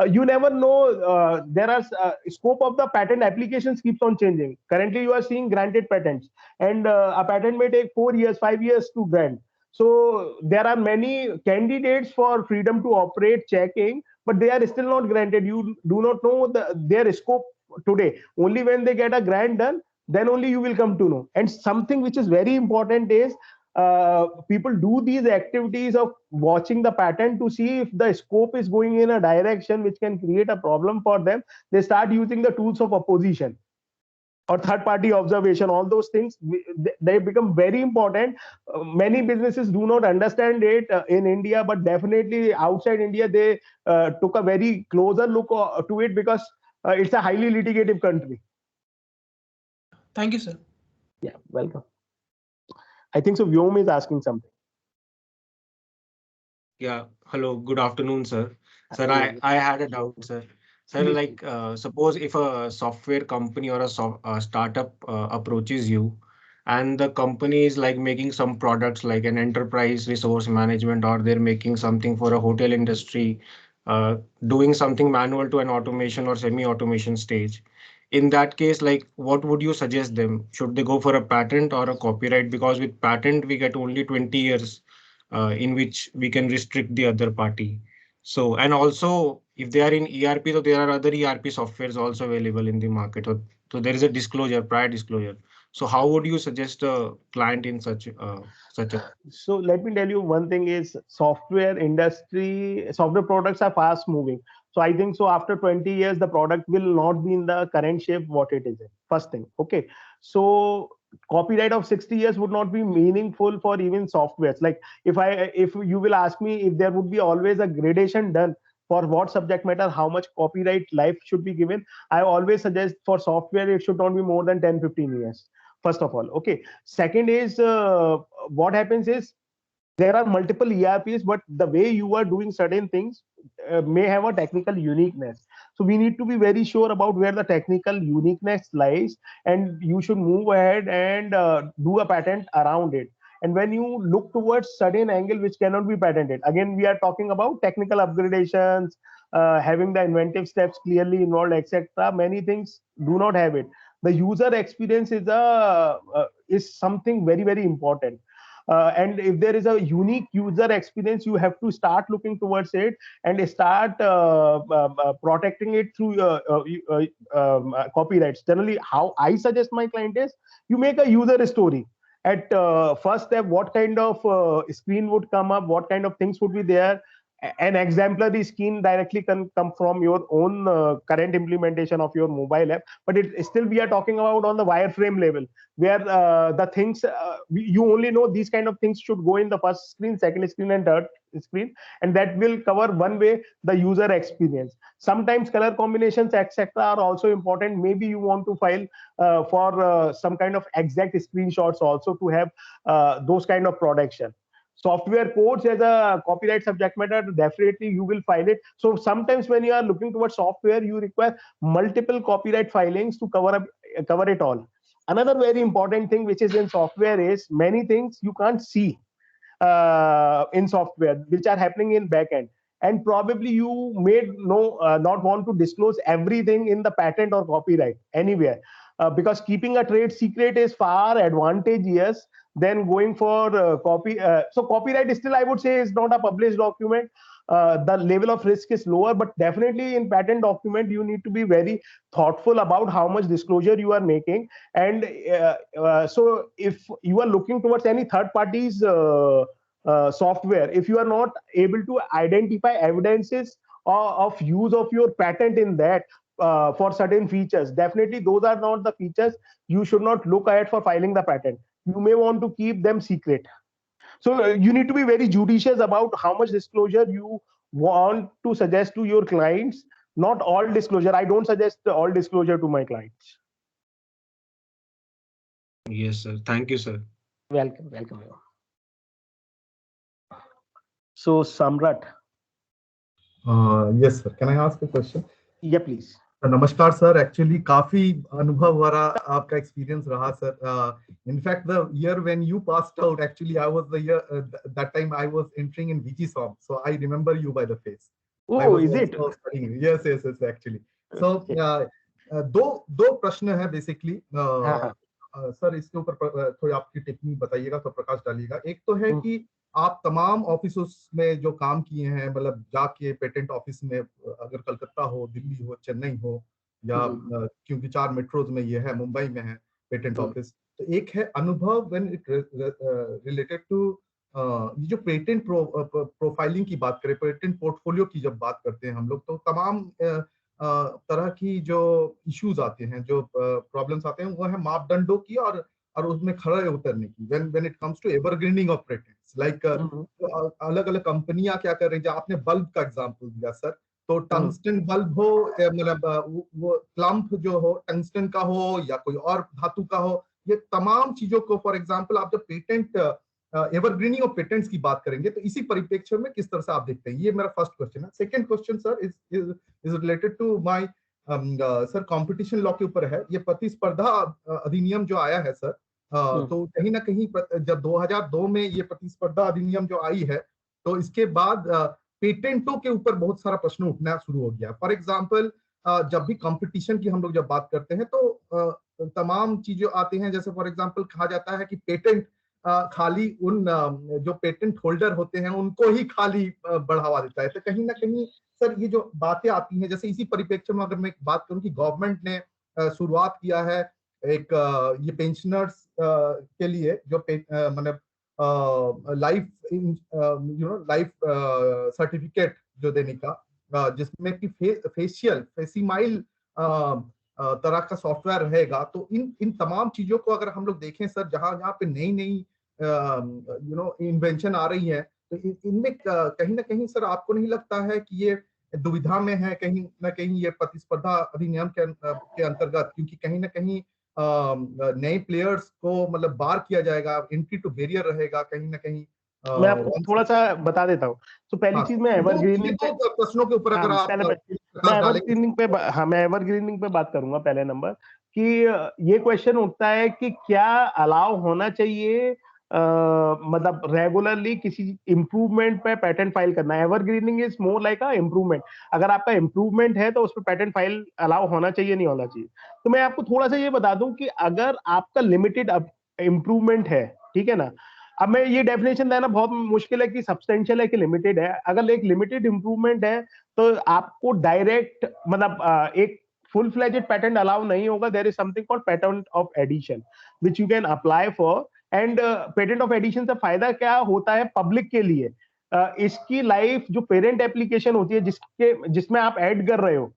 you never know. There are scope of the patent applications keeps on changing. Currently, you are seeing granted patents, and a patent may take 4 years, 5 years to grant. So there are many candidates for freedom to operate checking, but they are still not granted. You do not know their scope today. Only when they get a grant done, then only you will come to know. And something which is very important is people do these activities of watching the patent to see if the scope is going in a direction which can create a problem for them. They start using the tools of opposition or third party observation. All those things, they become very important. Many businesses do not understand it in India, but definitely outside India they took a very closer look to it, because it's a highly litigative country. Thank you, sir. Yeah, welcome. I think so Vyom is asking something. Yeah, hello, good afternoon, sir. Sir, I had a doubt, sir. Sir, Please. suppose if a software company or a startup approaches you and the company is like making some products like an enterprise resource management, or they're making something for a hotel industry, uh, doing something manual to an automation or semi-automation stage. In that case, like what would you suggest them? Should they go for a patent or a copyright? Because with patent we get only 20 years in which we can restrict the other party. So, and also if they are in ERP, so there are other ERP softwares also available in the market. So there is a disclosure, prior disclosure. So how would you suggest a client in such a? So let me tell you one thing is software industry, software products are fast moving. So I think so after 20 years, the product will not be in the current shape what it is in. First thing. Okay. So copyright of 60 years would not be meaningful for even softwares. Like if you will ask me if there would be always a gradation done for what subject matter, how much copyright life should be given, I always suggest for software, it should not be more than 10-15 years. First of all, okay. Second is what happens is there are multiple ERPs, but the way you are doing certain things may have a technical uniqueness. So we need to be very sure about where the technical uniqueness lies, and you should move ahead and do a patent around it. And when you look towards certain angle which cannot be patented, again we are talking about technical upgradations, having the inventive steps clearly involved, etc. Many things do not have it. The user experience is something very important, and if there is a unique user experience, you have to start looking towards it and start protecting it through copyrights. Generally, how I suggest my client is you make a user story. At first step, what kind of screen would come up, what kind of things would be there. An exemplary screen directly can come from your own current implementation of your mobile app, but it still we are talking about on the wireframe level, where the things you only know these kind of things should go in the first screen, second screen, and third screen, and that will cover one way the user experience. Sometimes color combinations, etc., are also important. Maybe you want to file for some kind of exact screenshots also to have those kind of protection. Software codes as a copyright subject matter, definitely you will file it. So sometimes when you are looking towards software, you require multiple copyright filings to cover it all. Another very important thing which is in software is many things you can't see in software which are happening in backend, and probably you may not want to disclose everything in the patent or copyright anywhere, because keeping a trade secret is far advantageous than going for so copyright is still, I would say, is not a published document. The level of risk is lower, but definitely in patent document you need to be very thoughtful about how much disclosure you are making. And so if you are looking towards any third parties software, if you are not able to identify evidences of use of your patent in that for certain features, definitely those are not the features you should not look at for filing the patent. You may want to keep them secret. So you need to be very judicious about how much disclosure you want to suggest to your clients. Not all disclosure. I don't suggest all disclosure to my clients. Yes, sir. Thank you, sir. Welcome. So Samrat. Yes, sir. Can I ask a question? Yeah, please. नमस्कार sir, actually काफी अनुभव भरा आपका experience रहा sir. In fact the year when you passed out, actually I was the year that time I was entering in VGSOM, so I remember you by the face. I Oh, was is it? also studying. Yes, actually. So दो प्रश्न है basically sir. इसके ऊपर थोड़ी आपकी टिप्पणी बताइएगा, तो प्रकाश डालिएगा. एक तो है कि आप तमाम ऑफिसों में जो काम किए हैं, मतलब जाके पेटेंट ऑफिस में, अगर कलकत्ता हो, दिल्ली हो, चेन्नई हो, या क्योंकि 4 मेट्रोज में ये है, मुंबई में है पेटेंट ऑफिस. तो एक है अनुभव व्हेन इट रिलेटेड टू ये जो पेटेंट प्रोफाइलिंग की बात करें, पेटेंट पोर्टफोलियो की जब बात करते हैं हम लोग, तो तमाम तरह की जो इश्यूज आते हैं, जो प्रॉब्लम्स आते हैं, वो है मापदंडों की और उसमें खड़े उतरने की. When it comes to evergreening of patents, like अलग अलग कंपनियां क्या कर रही हैं. आपने बल्ब का एग्जांपल दिया सर, तो टंगस्टन बल्ब हो, मतलब वो क्लम्प जो हो टंगस्टन का हो या कोई और धातु का हो, ये तमाम चीजों को, फॉर एग्जांपल, आप जब पेटेंट एवरग्रीनिंग ऑफ पेटेंट्स की बात करेंगे, तो इसी परिप्रेक्ष्य में किस तरह से आप देखते हैं? ये मेरा फर्स्ट क्वेश्चन है. Second question sir is related to my sir competition law के ऊपर है. ये प्रतिस्पर्धा अधिनियम जो आया है सर, तो कहीं ना कहीं जब 2002 में ये प्रतिस्पर्धा अधिनियम जो आई है, तो इसके बाद पेटेंटों के ऊपर बहुत सारा प्रश्न उठना शुरू हो गया। फॉर एग्जाम्पल, जब भी कंपटीशन की हम लोग जब बात करते हैं तो तमाम चीजें आती हैं। जैसे फॉर एग्जाम्पल कहा जाता है कि पेटेंट खाली उन जो पेटेंट होल्डर होते हैं उनको ही खाली बढ़ावा देता है। तो कहीं ना कहीं सर ये जो बातें आती हैं, जैसे इसी परिप्रेक्ष्य में अगर मैं बात करूं कि गवर्नमेंट ने शुरुआत किया है एक ये पेंशनर्स के लिए जो मतलब लाइफ लाइफ सर्टिफिकेट जो देने का, जिसमें कि फेसिमाइल तरह का सॉफ्टवेयर रहेगा। तो इन तमाम चीजों को अगर हम लोग देखें सर, जहां जहां पे नई नई इन्वेंशन आ रही है, तो इनमें कहीं ना कहीं सर आपको नहीं लगता है कि ये दुविधा में है कहीं ना कहीं ये प्रतिस्पर्धा अधिनियम के अंतर्गत? क्योंकि कहीं ना कहीं नए प्लेयर्स को मतलब बार किया जाएगा, एंट्री टू बैरियर रहेगा कहीं ना कहीं। मैं आपको थोड़ा सा बता देता हूँ। तो पहली चीज मैं एवरग्रीनिंग पे प्रश्नों के ऊपर अगर आप मैं एवरग्रीनिंग पे बात करूंगा। पहले नंबर कि ये क्वेश्चन उठता है कि क्या अलाउ होना चाहिए मतलब रेगुलरली किसी इंप्रूवमेंट पे पेटेंट फाइल करना। Evergreening is more like a improvement. अगर आपका इंप्रूवमेंट है तो उस पर पेटेंट फाइल अलाउ होना चाहिए, नहीं होना चाहिए। तो मैं आपको थोड़ा सा ये बता दूं कि अगर आपका लिमिटेड इंप्रूवमेंट है, ठीक है ना। अब मैं ये डेफिनेशन देना बहुत मुश्किल है कि सब्सटेंशियल है कि लिमिटेड है। अगर एक लिमिटेड इंप्रूवमेंट है तो आपको डायरेक्ट मतलब एक फुल फ्लेजेड पेटेंट अलाउ नहीं होगा। There is something called patent of addition which you can apply for. And patent of addition से फायदा क्या होता है पब्लिक के लिए? इसकी लाइफ जो पेरेंट एप्लीकेशन होती है जिसमें आप ऐड कर रहे हो,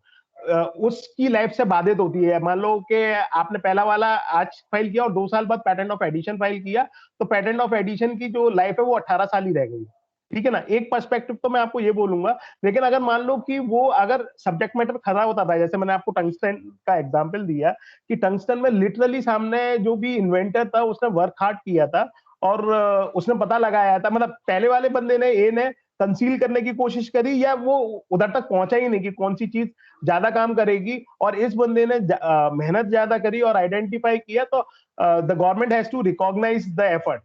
उसकी लाइफ से बाधित होती है। मान लो कि आपने पहला वाला आज फाइल किया और 2 साल बाद पेटेंट ऑफ एडिशन फाइल किया, तो पेटेंट ऑफ एडिशन की जो लाइफ है वो 18 साल ही रह गई। ठीक है ना। एक पर्सपेक्टिव तो मैं आपको ये बोलूंगा। लेकिन अगर मान लो कि वो अगर सब्जेक्ट मैटर खराब होता था, जैसे मैंने आपको टंगस्टन का एग्जांपल दिया कि टंगस्टन में लिटरली सामने जो भी इन्वेंटर था उसने वर्क हार्ड किया था और उसने पता लगाया था। मतलब पहले वाले बंदे ने कंसील करने की कोशिश करी या वो उधर तक पहुंचा ही नहीं कि कौन सी चीज ज्यादा काम करेगी, और इस बंदे ने मेहनत ज्यादा करी और आइडेंटिफाई किया। तो the government has to recognise the effort,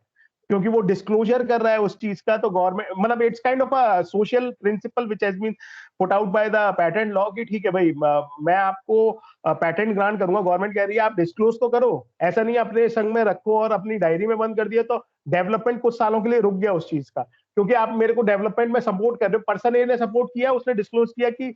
क्योंकि वो डिस्क्लोजर कर रहा है उस चीज का। तो गवर्नमेंट मतलब it's kind of a social principle which has been put out by the patent law कि ठीक है भाई, मैं आपको पेटेंट ग्रांट करूंगा। गवर्नमेंट कह रही है आप डिस्क्लोज तो करो, ऐसा नहीं अपने संग में रखो और अपनी डायरी में बंद कर दिया तो डेवलपमेंट कुछ सालों के लिए रुक गया उस चीज का, क्योंकि आप मेरे को डेवलपमेंट में सपोर्ट कर रहे हो। पर्सन ए ने सपोर्ट किया, उसने डिस्क्लोज किया कि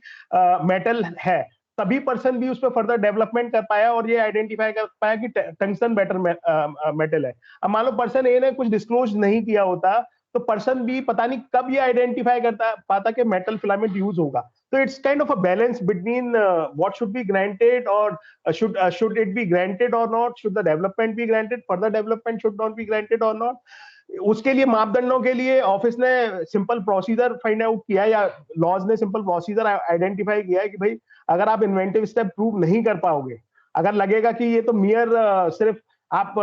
मेटल है, तभी पर्सन भी उस पर फर्दर डेवलपमेंट कर पाया और ये आइडेंटिफाई कर पाया कि टंगस्टन बेटर मेटल है। अब मान लो पर्सन ए ने कुछ डिस्क्लोज नहीं किया होता तो पर्सन बी पता नहीं कब ये आइडेंटिफाई करता पाता कि मेटल फिलामेंट यूज होगा। तो it's kind of a balance between what should be granted और शुड इट बी ग्रांटेड और not, should the development be granted, further development should not be granted और नॉट। उसके लिए मापदंडों के लिए ऑफिस ने सिंपल प्रोसीजर फाइंड आउट किया या लॉज ने सिंपल प्रोसीजर आइडेंटिफाई किया है कि भाई अगर आप इन्वेंटिव स्टेप प्रूव नहीं कर पाओगे, अगर लगेगा कि ये तो मियर सिर्फ आप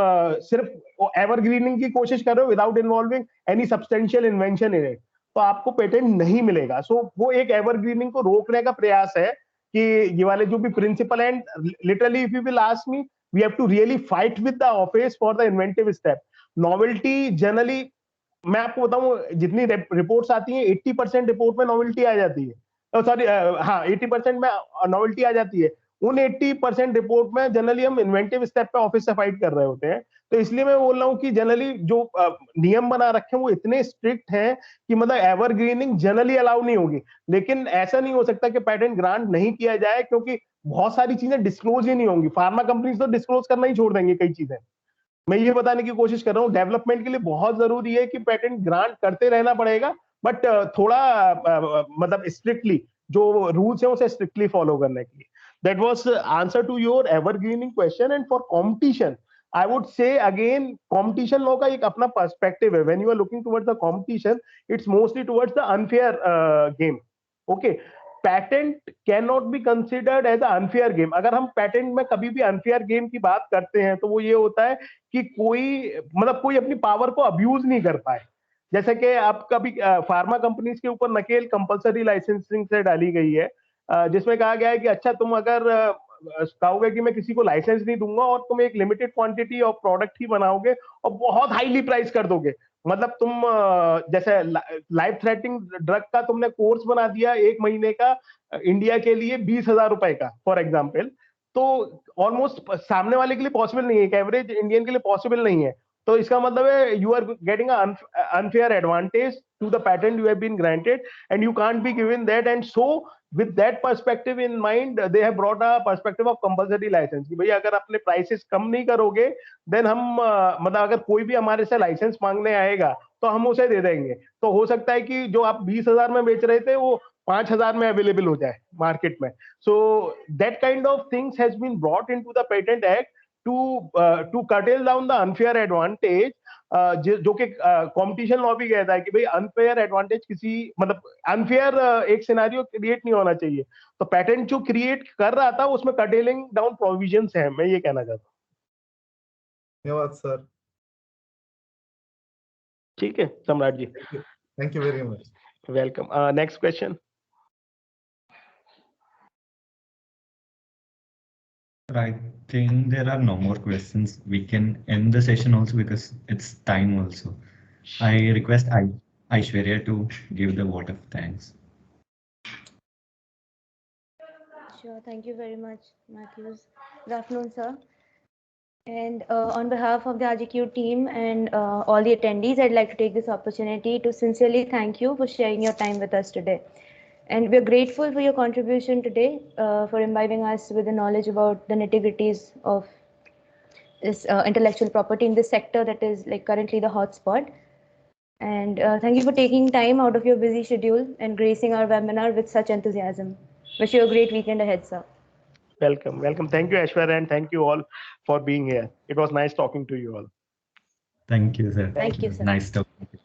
सिर्फ एवरग्रीनिंग की कोशिश कर रहे हो without involving any substantial invention in it, तो आपको पेटेंट नहीं मिलेगा। सो वो एक एवरग्रीनिंग को रोकने का प्रयास है कि ये वाले जो भी principal and literally if you will ask me, we have to really fight with the office for the inventive step. Novelty generally मैं आपको बताऊं जितनी रिपोर्ट्स आती हैं 80% रिपोर्ट में नॉवेल्टी आ जाती है। सॉरी हाँ 80% में नॉवेल्टी आ जाती है। उन 80% रिपोर्ट में जनरली हम इन्वेंटिव स्टेप पे ऑफिस से फाइट कर रहे होते हैं। तो इसलिए मैं बोल रहा हूँ कि जनरली जो नियम बना रखे हैं वो इतने स्ट्रिक्ट हैं कि मतलब एवरग्रीनिंग जनरली अलाउ नहीं होगी। लेकिन ऐसा नहीं हो सकता कि पेटेंट ग्रांट नहीं किया जाए, क्योंकि बहुत सारी चीजें डिस्क्लोज ही नहीं होंगी। फार्मा कंपनीज तो डिस्क्लोज करना ही छोड़ देंगे कई चीजें। मैं ये बताने की कोशिश कर रहा हूँ डेवलपमेंट के लिए बहुत जरूरी है कि पेटेंट ग्रांट करते रहना पड़ेगा, बट थोड़ा मतलब स्ट्रिक्टली जो रूल्स है उसे स्ट्रिक्टली फॉलो करने के लिए। That was answer to your evergreening question. And for competition I would say again competition law का एक अपना पर्सपेक्टिव है। When you are looking towards the competition, it's mostly towards the unfair game. Okay, patent can not be considered as unfair game. अगर हम patent में कभी भी unfair game की बात करते हैं तो वो ये होता है कि कोई अपनी पावर को अब्यूज नहीं कर पाए। जैसे कि आप कभी फार्मा कंपनीज के ऊपर नकेल कंपलसरी लाइसेंसिंग से डाली गई है, जिसमें कहा गया है कि अच्छा तुम अगर कहोगे कि मैं किसी को लाइसेंस नहीं दूंगा और तुम एक लिमिटेड क्वांटिटी ऑफ प्रोडक्ट ही बनाओगे और बहुत हाईली प्राइस कर दोगे, मतलब तुम जैसे लाइफ थ्रेटनिंग ड्रग का तुमने कोर्स बना दिया 1 महीने का इंडिया के लिए 20,000 रुपए का फॉर एग्जाम्पल, तो ऑलमोस्ट सामने वाले के लिए पॉसिबल नहीं है, एक एवरेज इंडियन के लिए पॉसिबल नहीं है। तो इसका मतलब है you are getting unfair advantage to the patent you have been granted and you can't be given that, and so with that perspective in mind they have brought a perspective of compulsory license कि भाई अगर अपने prices कम नहीं करोगे then हम मतलब अगर कोई भी हमारे से लाइसेंस मांगने आएगा तो हम उसे दे देंगे। तो हो सकता है कि जो आप 20,000 में बेच रहे थे वो 5,000 में अवेलेबल हो जाए मार्केट में। So that kind of things has been brought into the patent act to curtail down the unfair advantage, जो कि कंपटीशन लॉ भी कहता है कि भाई अनफेयर एडवांटेज किसी मतलब अनफेयर एक सिनेरियो क्रिएट नहीं होना चाहिए। तो पैटेंट जो क्रिएट कर रहा था उसमें कटेलिंग डाउन प्रोविजंस है, मैं ये कहना चाहता हूँ। धन्यवाद सर। ठीक है Samrat ji, thank you very much, welcome. Next question. I think there are no more questions. We can end the session also because it's time also. I request Aishwarya to give the vote of thanks. Sure, thank you very much, Matthews. Good afternoon, sir. And on behalf of the RGQ team and all the attendees, I'd like to take this opportunity to sincerely thank you for sharing your time with us today. And we're grateful for your contribution today, for imbibing us with the knowledge about the nitty-gritties of this intellectual property in this sector that is like currently the hotspot. And thank you for taking time out of your busy schedule and gracing our webinar with such enthusiasm. Wish you a great weekend ahead, sir. Welcome, welcome. Thank you, Aishwarya, and thank you all for being here. It was nice talking to you all. Thank you, sir. Thank you, sir. Nice talking to you.